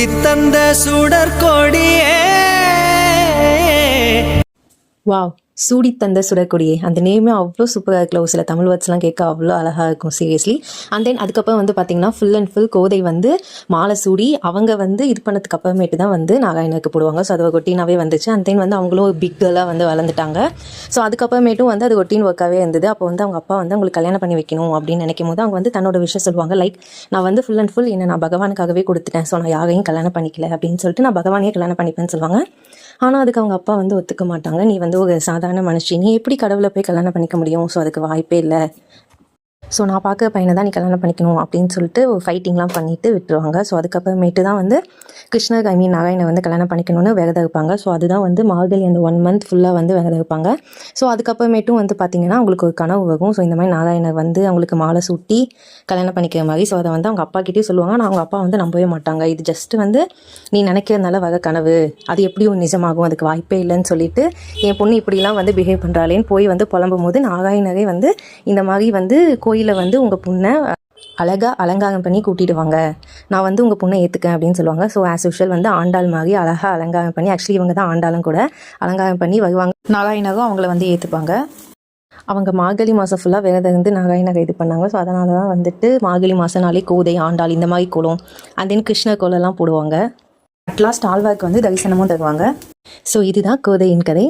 சூடி தந்த சுடற்கொடியே. வாவ், சூடி தந்த சுடற்கொடியே, அந்த நேமே அவ்வளோ சூப்பராக இருக்குல்ல. ஒரு சில தமிழ் வேர்ட்ஸ்லாம் கேட்க அவ்வளோ அழகாக இருக்கும் சீரியஸ்லி. அண்ட் தென் அதுக்கப்புறம் வந்து பார்த்திங்கன்னா ஃபுல் அண்ட் ஃபுல் கோதை வந்து மாலை சூடி அவங்க வந்து இது பண்ணதுக்கு அப்புறமேட்டு தான் வந்து நாராயணருக்கு போடுவாங்க. ஸோ அது ஒரு ரொட்டீனாகவே வந்துச்சு. அண்ட் தென் வந்து அவங்களும் ஒரு பிக் கேர்லாக வந்து வளர்ந்துட்டாங்க. ஸோ அதுக்கப்புறமேட்டும் வந்து அது ரொட்டீன் ஒர்க்காகவே இருந்தது. அப்போ வந்து அவங்க அப்பா வந்து அவங்களுக்கு கல்யாணம் பண்ணி வைக்கணும் அப்படின்னு நினைக்கும் போது அவங்க வந்து தன்னோட விஷயம் சொல்லுவாங்க. லைக், நான் வந்து ஃபுல் அண்ட் ஃபுல் என்ன நான் பகவானுக்காகவே கொடுத்துட்டேன். ஸோ நான் யாரையும் கல்யாணம் பண்ணிக்கல அப்படின்னு சொல்லிட்டு நான் பகவானையே கல்யாணம் பண்ணிப்பேன்னு சொல்லுவாங்க. ஆனால் அதுக்கு அவங்க அப்பா வந்து ஒத்துக்க மாட்டாங்க. நீ வந்து ஒரு சாதாரண மனுஷி, நீ எப்படி கடவுளை போய் கல்யாணம் பண்ணிக்க முடியும்? ஸோ அதுக்கு வாய்ப்பே இல்லை. ஸோ நான் பார்க்குற பையனை தான் நீ கல்யாணம் பண்ணிக்கணும் அப்படின்னு சொல்லிட்டு ஒரு ஃபைட்டிங்லாம் பண்ணிவிட்டு விட்டுருவாங்க. ஸோ அதுக்கப்புறமேட்டு தான் வந்து கிருஷ்ணர் நாராயணை வந்து கல்யாணம் பண்ணிக்கணும்னு விரதம் இருப்பாங்க. ஸோ அதுதான் வந்து மார்கழி அந்த 1 மந்த் ஃபுல்லாக வந்து விரதம் இருப்பாங்க. ஸோ அதுக்கப்புறமேட்டும் வந்து பார்த்திங்கன்னா அவங்களுக்கு ஒரு கனவு வரும். ஸோ இந்த மாதிரி நாராயணர் வந்து அவங்களுக்கு மாலை சூட்டி கல்யாணம் பண்ணிக்கிற மாதிரி. ஸோ அதை வந்து அவங்க அப்பா கிட்டே சொல்லுவாங்க. ஆனால் அவங்க அப்பா வந்து நம்பவே மாட்டாங்க. இது ஜஸ்ட் வந்து நீ நினைக்கிறதுனால வர கனவு, அது எப்படியும் நிஜமாகும், அதுக்கு வாய்ப்பே இல்லைன்னு சொல்லிட்டு என் பொண்ணு இப்படிலாம் வந்து பிஹேவ் பண்ணுறாளேன்னு போய் வந்து புலம்பும் போது நாராயணரே வந்து இந்த மாதிரி வந்து கோயிலை வந்து உங்கள் பொண்ணை அழகாக அலங்காரம் பண்ணி கூட்டிடுவாங்க, நான் வந்து உங்கள் பொண்ணை ஏற்றுக்கேன் அப்படின்னு சொல்லுவாங்க. ஸோ ஆஸ் யூஷுவல் வந்து ஆண்டாள் மாதிரி அழகாக அலங்காரம் பண்ணி, ஆக்சுவலி இவங்க தான் ஆண்டாளும் கூட அலங்காரம் பண்ணி வருவாங்க. நாராயணரும் அவங்கள வந்து ஏற்றுப்பாங்க. அவங்க மார்கழி மாதம் ஃபுல்லாக விரதம் இருந்து நாராயணரை இது பண்ணாங்க. ஸோ அதனால தான் வந்துட்டு மார்கழி மாதம்னாலே கோதை, ஆண்டாள் இந்த மாதிரி கோலம், அண்ட் தென் கிருஷ்ணர் கோலம்லாம் போடுவாங்க. அட்லாஸ்ட் ஆழ்வார்க்கு வந்து தரிசனமும் தருவாங்க. ஸோ இதுதான் கோதையின் கதை.